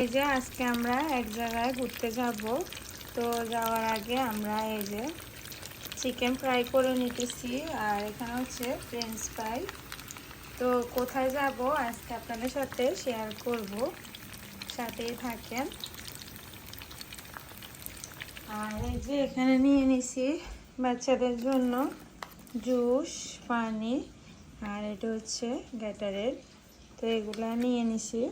এই যে আজকে আমরা এক জায়গায় ঘুরতে যাব। তো যাওয়ার আগে আমরা এই যে চিকেন ফ্রাই করে নিতেছি, আর এখানে হচ্ছে ফ্রেঞ্চ ফ্রাই। তো কোথায় যাব আজকে আপনাদের সাথে শেয়ার করব, সাথেই থাকেন। আর এই যে এখানে নিয়ে নিছি বাচ্চাদের জন্য জুস, পানি, আর এটা হচ্ছে গ্যাটারের। তো এগুলা নিয়ে নিছি।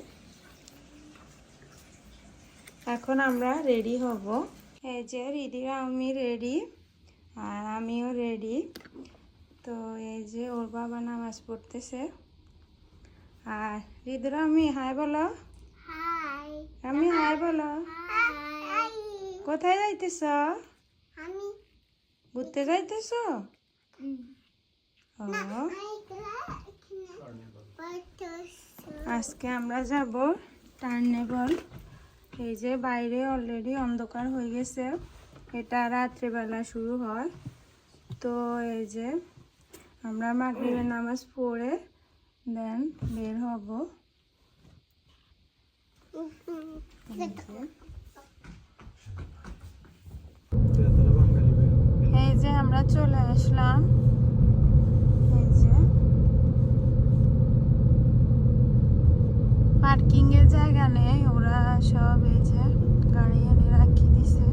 এখন আমরা রেডি হব। এই যে রিদিরা আমি রেডি, আর আমিও রেডি। তো এই যে ওর বাবা নামাজ পড়তেছে। আর রিদিরা আমি হাই বলো। হাই। আমি হাই বলো। হাই। কোথায় যাইতেছ? আমি ঘুরতে যাইতেছ? ও, আজকে আমরা যাব টার্নেবল। এই যে বাইরে অলরেডি অন্ধকার হয়ে গেছে, এটা রাত্রেবেলা শুরু হয়। তো এই যে আমরা মাগরিবের নামাজ পড়ে দেন বের হব। এই যে আমরা চলে আসলাম। এই যে পার্কিং এর জায়গা নেই, ওরা সব এই যে গাড়ি এনে রাখি দিছে।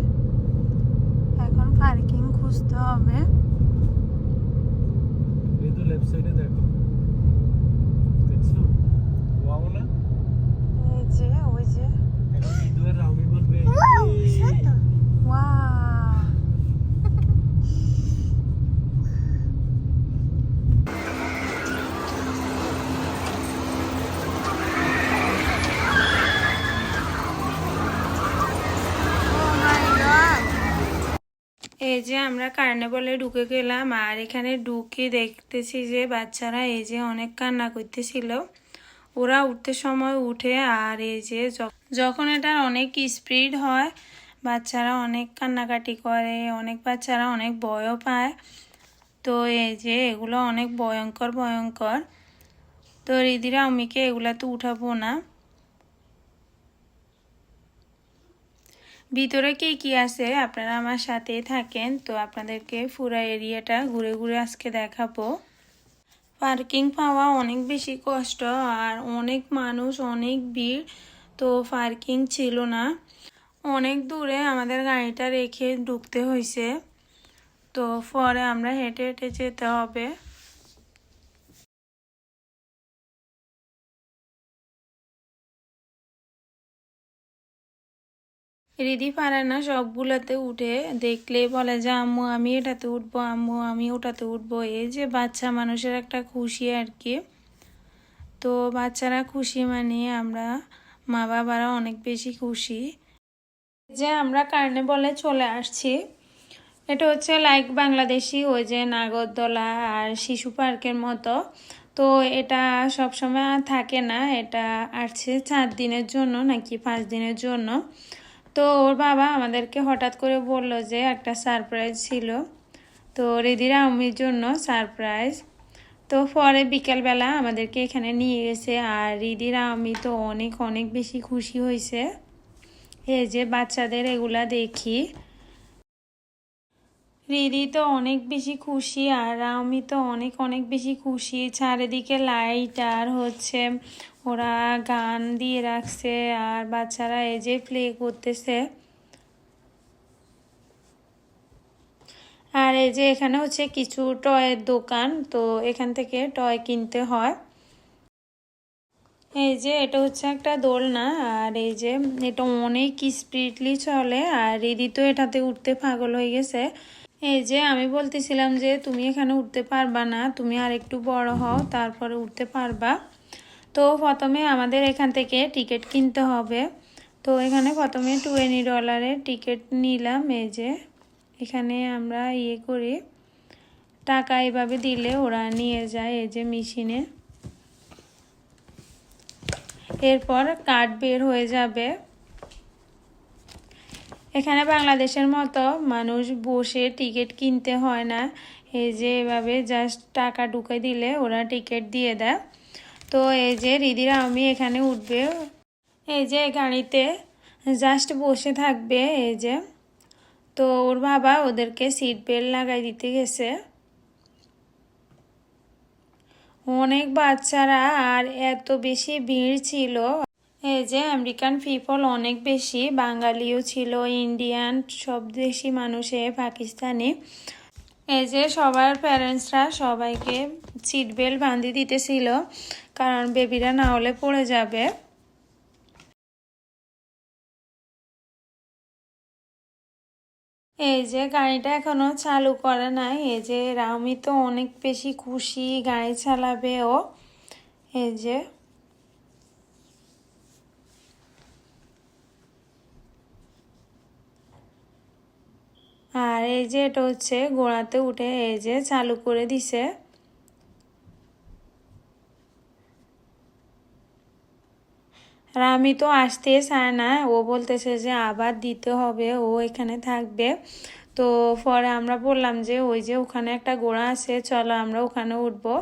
এখন পার্কিং খুঁজতে হবে। ঋতু লেফট সাইডে দেখো, দেখছো? ওয়াও না? এই যে ওই যে এখন ঋতু আর রামি বলবে ওয়াও। এই যে আমরা কার্নিভালে ঢুকে গেলাম, আর এখানে ঢুকে দেখতেছি যে বাচ্চারা এই যে অনেক কান্না করতেছিল। ওরা উঠতে সময় উঠে, আর এই যে যখন এটা অনেক স্পিড হয় বাচ্চারা অনেক কান্নাকাটি করে, অনেক বাচ্চারা অনেক ভয়ও পায়। তো এই যে এগুলো অনেক ভয়ঙ্কর ভয়ঙ্কর। তো রিদিরা আম্মিকে এগুলা তো উঠাবো না। ভিতরে কি কি আছে আপনারা আমার সাথেই থাকেন, তো আপনাদেরকে পুরো এরিয়াটা ঘুরে ঘুরে আজকে দেখাবো। পার্কিং পাওয়া অনেক বেশি কষ্ট, আর অনেক মানুষ, অনেক ভিড়। তো পার্কিং ছিল না, অনেক দূরে আমাদের গাড়িটা রেখে ঢুকতে হয়েছে। তো পরে আমরা হেঁটে হেঁটে যেতে হবে। রিদি পারে না সবগুলোতে উঠে, দেখলেই বলে যে আম্মু আমি এটাতে উঠবো, আম্মু আমি ওটাতে উঠবো। এই যে বাচ্চা মানুষের একটা খুশি আর কি। তো বাচ্চারা খুশি মানে আমরা মা বাবারা অনেক বেশি খুশি। যে আমরা কার্নিভালে চলে আসছি। এটা হচ্ছে লাইক বাংলাদেশি ওই যে নাগরদোলা আর শিশু পার্কের মতো। তো এটা সবসময় থাকে না, এটা আসছে 4 দিনের জন্য নাকি 5 দিনের জন্য। তো ওর বাবা আমাদেরকে হঠাৎ করে বলল যে একটা সারপ্রাইজ ছিল, তো রিদিরা আম্মির জন্য সারপ্রাইজ। তো পরে বিকেলবেলা আমাদেরকে এখানে নিয়ে গেছে, আর রিদিরা আম্মি তো অনেক অনেক বেশি খুশি হয়েছে। এই যে বাচ্চাদের এগুলা দেখি, রিদি তো অনেক বেশি খুশি, আর আমি তো অনেক অনেক বেশি খুশি। চারিদিকে লাইট, আর হচ্ছে ওরা গান দিয়ে রাখছে, আর বাচ্চারা এই যে প্লে করতেছে। আর এই যে এখানে হচ্ছে কিছু টয়ের দোকান, তো এখান থেকে টয় কিনতে হয়। এই যে এটা হচ্ছে একটা দোলনা, আর এই যে এটা অনেক স্পিডলি চলে, আর রিদি তো এটাতে উঠতে পাগল হয়ে গেছে। এই যে আমি বলতেছিলাম যে তুমি এখানে উঠতে পারবা না, তুমি আর একটু বড় হও তারপরে উঠতে পারবা। তো প্রথমে আমাদের এখান থেকে টিকিট কিনতে হবে। তো এখানে প্রথমে $20 টিকিট নিলাম। এই যে এখানে আমরা করি, টাকা এইভাবে দিলে ওরা নিয়ে যায় এই যে মেশিনে। এরপর কার্ড বের হয়ে যাবে। এখানে বাংলাদেশের মতো মানুষ বসে টিকিট কিনতে হয় না, এই যে এভাবে জাস্ট টাকা ঢুকে দিলে ওরা টিকিট দিয়ে দেয়। তো এই যে রিদিরা আমি এখানে উঠবে, এই যে গাড়িতে জাস্ট বসে থাকবে, এই যে। তো ওর বাবা ওদেরকে সিট বেল্ট লাগাই দিতে গেছে। অনেক বাচ্চারা, আর এত বেশি ভিড় ছিল। এই যে আমেরিকান পিপল অনেক বেশি, বাঙালিও ছিল, ইন্ডিয়ান, সব দেশি মানুষে, পাকিস্তানি। এই যে সবার প্যারেন্টসরা সবাইকে সিট বেল্ট বাঁধিয়ে দিতেছিল, কারণ বেবিরা না হলে পড়ে যাবে। এই যে গাড়িটা এখনো চালু করে নাই। এই যে রামি তো অনেক বেশি খুশি, গাড়ি চালাবে ও। এই যে আর এই যে এটা হচ্ছে ঘোড়াতে উঠে এই যে চালু করে দিছে। রামি তো আসতে চায় না, ও বলতেছে যে আবার দিতে হবে, ও এখানে থাকবে। তো পরে আমরা বললাম যে ওই যে ওখানে একটা ঘোড়া আছে, চলো আমরা ওখানে উঠবো।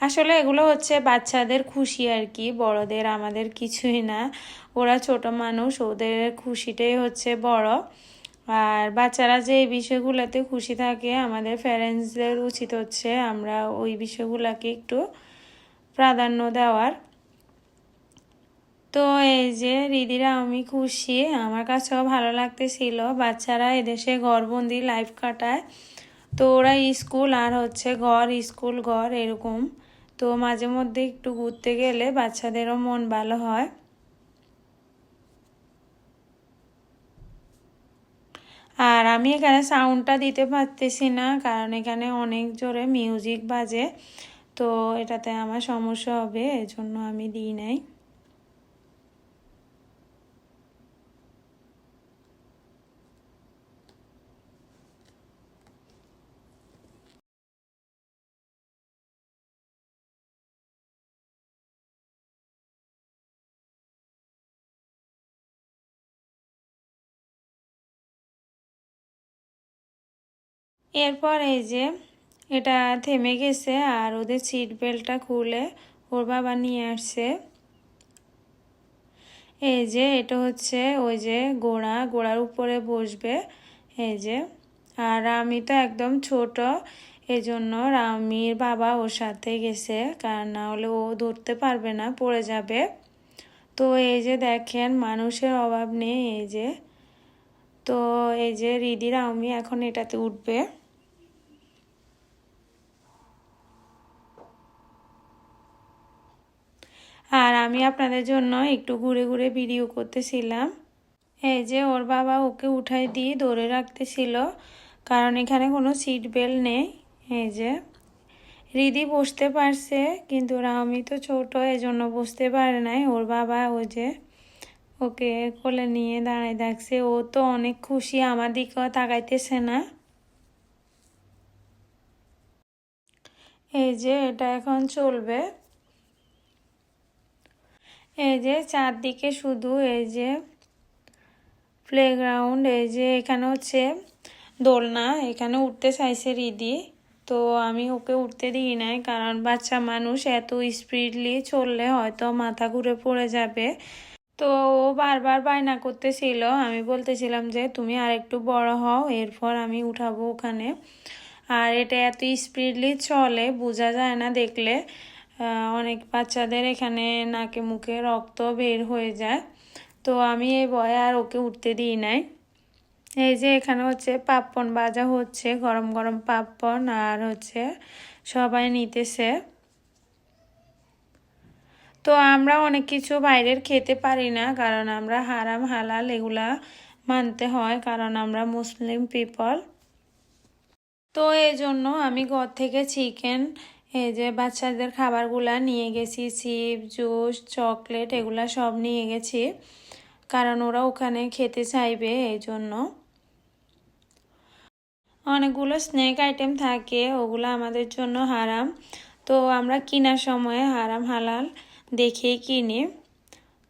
আসলে এগুলো হচ্ছে বাচ্চাদের খুশি আর কি, বড়দের আমাদের কিছুই না। ওরা ছোট মানুষ, ওদের খুশিটাই হচ্ছে বড়। আর বাচ্চারা যে এই বিষয়গুলোতে খুশি থাকে, আমাদের প্যারেন্টসদের উচিত হচ্ছে আমরা ওই বিষয়গুলোকে একটু প্রাধান্য দেওয়ার। তো এই যে রিদিরা আমি খুশি, আমার কাছেও ভালো লাগতেছিল। বাচ্চারা এদেশে ঘরবন্দি লাইফ কাটায়, তো ওরা স্কুল আর হচ্ছে ঘর, স্কুল ঘর এরকম। তো মাঝে মধ্যে একটু ঘুরতে গেলে বাচ্চাদেরও মন ভালো হয়। আর আমি এখানে সাউন্ডটা দিতে পারতেছি না, কারণ এখানে অনেক জোরে মিউজিক বাজে, তো এটাতে আমার সমস্যা হবে, এজন্য আমি দিই নাই। এরপর এই যে এটা থেমে গেছে, আর ওদের সিট বেল্টটা খুলে ওর বাবা নিয়ে আসছে। এই যে এটা হচ্ছে ওই যে ঘোড়ার উপরে বসবে, এই যে। আর রামি তো একদম ছোট, এজন্য রামির বাবা ওর সাথে গেছে, কারণ না হলে ও ধরতে পারবে না, পড়ে যাবে। তো এই যে দেখেন মানুষের অভাব নেই, এই যে। তো এই যে রিদি রামি এখন এটাতে উঠবে। আর আমি আপনাদের জন্য একটু ঘুরে ঘুরে ভিডিও করতেছিলাম। এই যে ওর বাবা ওকে উঠাই দিয়ে ধরে রাখতেছিল, কারণ এখানে কোনো সিট বেল্ট নেই। এই যে রিদি বসতে পারছে, কিন্তু রামি তো ছোট, এজন্য বসতে পারে নাই। ওর বাবা ওই যে ওকে কোলে নিয়ে দাঁড়ায় থাকছে, ও তো অনেক খুশি, আমার দিকেও তাকাইতেছে না। এই যে এটা এখন চলবে। এই যে চারদিকে শুধু এই যে প্লেগ্রাউন্ড, এই যে এখানে হচ্ছে দোলনা, এখানে উঠতে চাইছে রিদি, তো আমি ওকে উঠতে দিই নাই, কারণ বাচ্চা মানুষ এত স্পিডলি চললে হয়তো মাথা ঘুরে পড়ে যাবে। তো ও বারবার বায়না করতেছিল, আমি বলতেছিলাম যে তুমি আর একটু বড় হও, এরপর আমি উঠাবো ওখানে। আর এটা এত স্পিডলি চলে, বোঝা যায় না দেখলে। অনেক বাচ্চাদের এখানে নাকে মুখে রক্ত বের হয়ে যায়। তো আমি এই ভয়ে আর ওকে উঠতে দিই নাই। এই যে এখানে হচ্ছে পাপ্পন ভাজা হচ্ছে, গরম গরম পাপ্পন, আর হচ্ছে সবাই নিতেছে। তো আমরা অনেক কিছু বাইরের খেতে পারি না, কারণ আমরা হারাম হালাল এগুলা মানতে হয়, কারণ আমরা মুসলিম পিপল। তো এই জন্য আমি ঘর থেকে চিকেন, এই যে বাচ্চাদের খাবারগুলা নিয়ে গেছি, চিপস, জুস, চকলেট এগুলা সব নিয়ে গেছি, কারণ ওরা ওখানে খেতে চাইবে, এই জন্য। অনেকগুলো স্ন্যাক আইটেম থাকে, ওগুলো আমাদের জন্য হারাম। তো আমরা কেনার সময় হারাম হালাল দেখেই কিনি,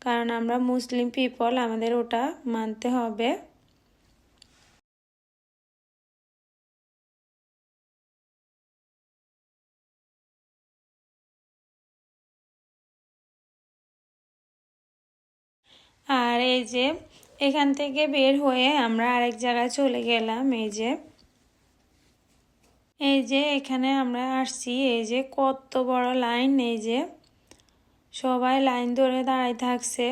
কারণ আমরা মুসলিম পিপল, আমাদের ওটা মানতে হবে। আর এই যে এখান থেকে বের হয়ে আমরা আরেক জায়গায় চলে গেলাম। এই যে এখানে আমরা আসছি, এই যে কত বড় লাইন, এই যে সবাই লাইন ধরে দাঁড়ায় থাকছে।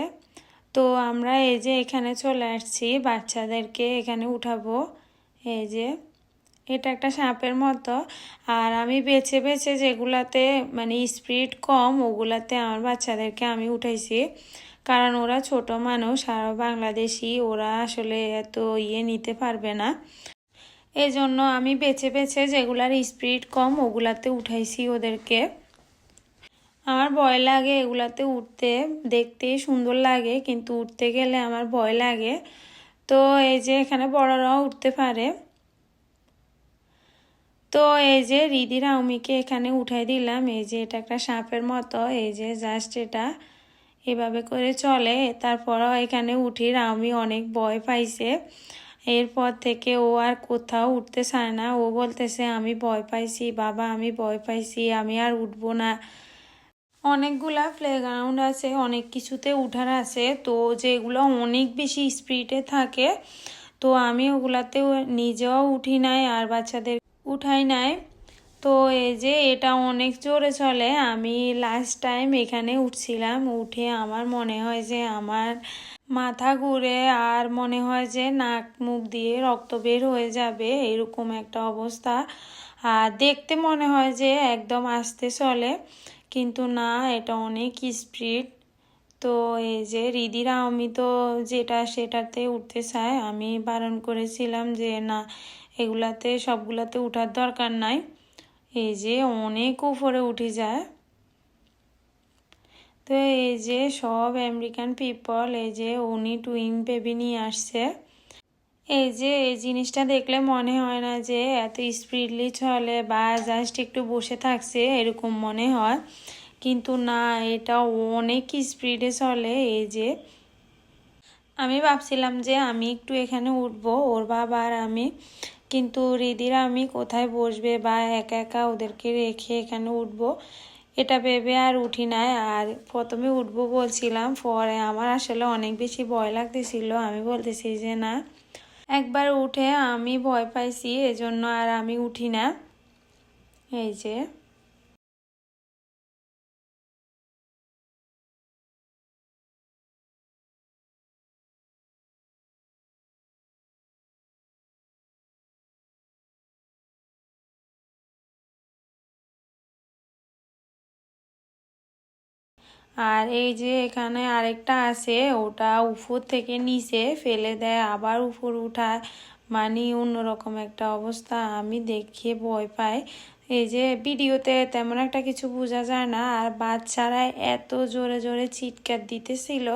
তো আমরা এই যে এখানে চলে আসছি, বাচ্চাদেরকে এখানে উঠাবো। এই যে এটা একটা সাপের মতো, আর আমি বেছে বেছে যেগুলাতে মানে স্পিড কম ওগুলাতে আমার বাচ্চাদেরকে আমি উঠাইছি, কারণ ওরা ছোট মানুষ আর বাংলাদেশি, ওরা আসলে এত নিতে পারবে না। এই জন্য আমি বেছে বেছে যেগুলার স্পিড কম ওগুলাতে উঠাইছি ওদেরকে। আমার ভয় লাগে এগুলাতে উঠতে, দেখতে সুন্দর লাগে কিন্তু উঠতে গেলে আমার ভয় লাগে। তো এই যে এখানে বড়রাও উঠতে পারে। তো এই যে রিদি রাউমিকে এখানে উঠাই দিলাম। এই যে এটা একটা সাপের মতো, এই যে জাস্ট এটা এভাবে করে চলে। তারপরও এখানে উঠি, রাউমি অনেক ভয় পাইছে। এরপর থেকে ও আর কোথাও উঠতে চায় না। ও বলতেছে আমি ভয় পাইছি বাবা, আমি ভয় পাইছি, আমি আর উঠবো না। অনেকগুলা প্লেগ্রাউন্ড আছে, অনেক কিছুতে উঠার আছে, তো যেগুলো অনেক বেশি স্পিডে থাকে তো আমি ওগুলাতে নিজেও উঠি নাই আর বাচ্চাদের উঠাই নাই। তো এই যে এটা অনেক জোরে চলে। আমি লাস্ট টাইম এখানে উঠছিলাম, উঠে আমার মনে হয় যে আমার মাথা ঘুরে আর মনে হয় যে নাক মুখ দিয়ে রক্ত বের হয়ে যাবে, এরকম একটা অবস্থা। আর দেখতে মনে হয় যে একদম আস্তে চলে, কিন্তু না, এটা অনেক স্পিড। তো এই যে রিদিরা আমি তো যেটা সেটাতে উঠতে চায়, আমি বারণ করেছিলাম যে না, এগুলাতে সবগুলাতে উঠার দরকার নাই। এই যে অনেক উপরে উঠে যায়। তো এই যে সব আমেরিকান পিপল, এই যে উনি টুইন বেবি নিয়ে আসছে। এই যে এই জিনিসটা দেখলে মনে হয় না যে এত স্পিডলি চলে বা জাস্ট একটু বসে থাকছে এরকম মনে হয়, কিন্তু না, এটা অনেক স্পিডে চলে। এই যে আমি ভাবছিলাম যে আমি একটু এখানে উঠবো ওর বাবা আর আমি, কিন্তু রিদিরা আমি কোথায় বসবে বা একা একা ওদেরকে রেখে এখানে উঠবো এটা ভেবে আর উঠি নাই। আর প্রথমে উঠবো বলছিলাম, পরে আমার আসলে অনেক বেশি ভয় লাগতেছিল। আমি বলতেছি যে না, একবার উঠে আমি ভয় পাইছি, এজন্য আর আমি উঠি না। এই যে আর এই যে এখানে আরেকটা আছে, ওটা উপর থেকে নিচে ফেলে দেয় আবার উপর উঠায়, মানে অন্যরকম একটা অবস্থা। আমি দেখে ভয় পাই। এই যে ভিডিওতে তেমন একটা কিছু বোঝা যায় না, আর বাচ্চারা এত জোরে জোরে চিৎকার দিতেছিল।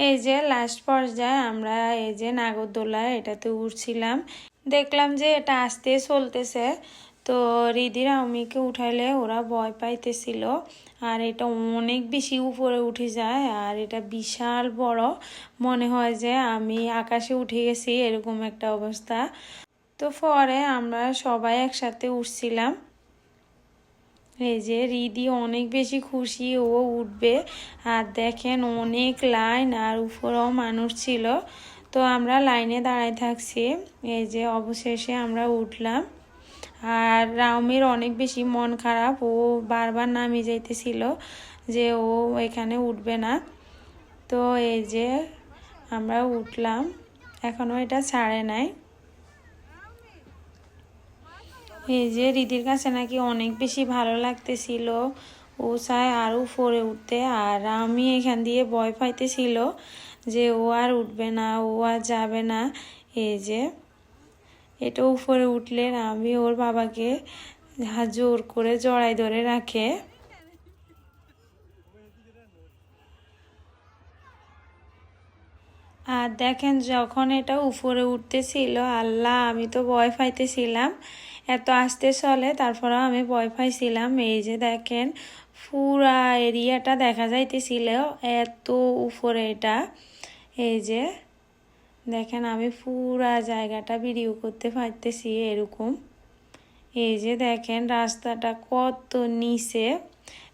এই যে লাস্ট পর্যায়ে আমরা এই যে নাগরদোলা এটাতে উঠছিলাম, দেখলাম যে এটা আস্তে চলতেছে। তো রিদির আমিকে উঠাইলে ওরা ভয় পাইতেছিল, আর এটা অনেক বেশি উপরে উঠে যায় আর এটা বিশাল বড়, মনে হয় যে আমি আকাশে উঠে গেছি এরকম একটা অবস্থা। তো পরে আমরা সবাই একসাথে উঠছিলাম। এই যে রিদি অনেক বেশি খুশি, ও উঠবে। আর দেখেন অনেক লাইন আর উপরেও মানুষ ছিল, তো আমরা লাইনে দাঁড়ায় থাকছি। এই যে অবশেষে আমরা উঠলাম। আর রাউমির অনেক বেশি মন খারাপ, ও বারবার নামিয়ে যাইতেছিল যে ও এখানে উঠবে না। তো এই যে আমরা উঠলাম, এখনও এটা ছাড়ে নাই। এই যে রিদির কাছে নাকি অনেক বেশি ভালো লাগতেছিল, ও চায় আরও উপরে উঠতে। আর আমি এখান দিয়ে ভয় পাইতেছিল যে ও আর উঠবে না, ও আর যাবে না। এই যে এটা উপরে উঠলে আমি ওর বাবাকে জোর করে জড়াই ধরে রাখে। আর দেখেন যখন এটা উপরে উঠতেছিল, আল্লাহ, আমি তো ভয় পাইতেছিলাম, এত আস্তে চলে, তারপরেও আমি ভয় পাইছিলাম। এই যে দেখেন পুরা এরিয়াটা দেখা যাইতেছিল, এত উপরে এটা। এই যে দেখেন, আমি পুরা জায়গাটা ভিডিও করতে পারতেছি এরকম। এই যে দেখেন রাস্তাটা কত নিচে,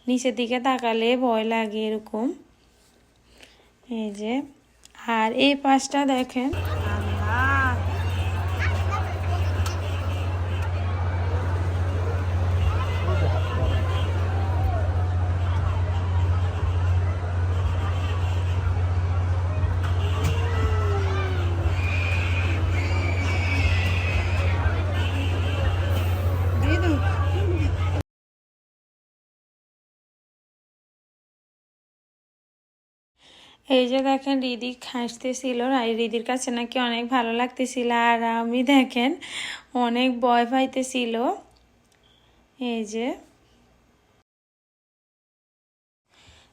নিচের দিকে তাকালে ভয় লাগে এরকম। এই যে, আর এই পাশটা দেখেন, আল্লাহ, এই যে দেখেন রিদি হাসতেছিল, আর রিদির কাছে নাকি অনেক ভালো লাগতেছিল, আর আমি দেখেন অনেক ভয় পাইতেছিল। এই যে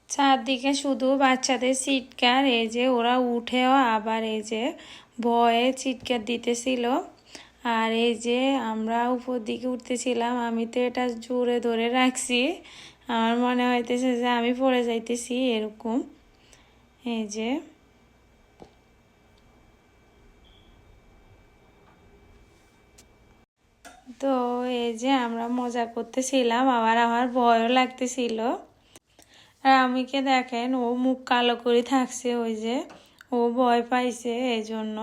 চারদিকে শুধু বাচ্চাদের চিৎকার, এই যে ওরা উঠেও আবার এই যে ভয়ে চিৎকার দিতেছিল। আর এই যে আমরা উপর দিকে উঠতেছিলাম, আমি তো এটা জোরে ধরে রাখছি, আমার মনে হইতেছে যে আমি পড়ে যাইতেছি এরকম। এই যে তো এই যে আমরা মজা করতেছিলাম, আবার আমার ভয়ও লাগতেছিল। আর আমিকে দেখেন, ও মুখ কালো করে থাকছে, ওই যে ও ভয় পাইছে এই জন্য।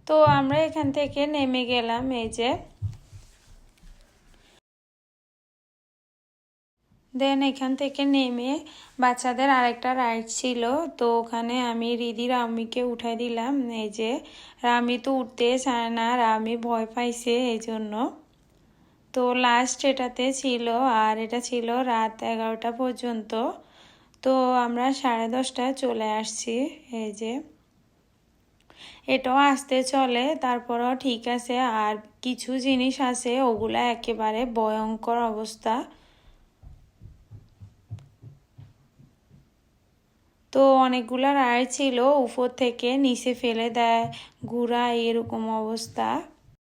তো আমরা এখান থেকে নেমে গেলাম। এই যে দেন এখান থেকে নেমে বাচ্চাদের আরেকটা রাইড ছিল, তো ওখানে আমি রিদি রামিকে উঠাই দিলাম। এই যে রামি তো উঠতে চায় না, রামি ভয় পাইছে এই জন্য। তো লাস্ট এটাতে ছিল, আর এটা ছিল রাত 11টা পর্যন্ত। তো আমরা 10:30টায় চলে আসছি। এই যে এটাও আসতে চলে, তারপরও ঠিক আছে। আর কিছু জিনিস আছে ওগুলা একেবারে ভয়ঙ্কর অবস্থা। তো অনেকগুলা রাইড ছিল, উপর থেকে নিচে ফেলে দেয়, ঘোরা, এরকম অবস্থা।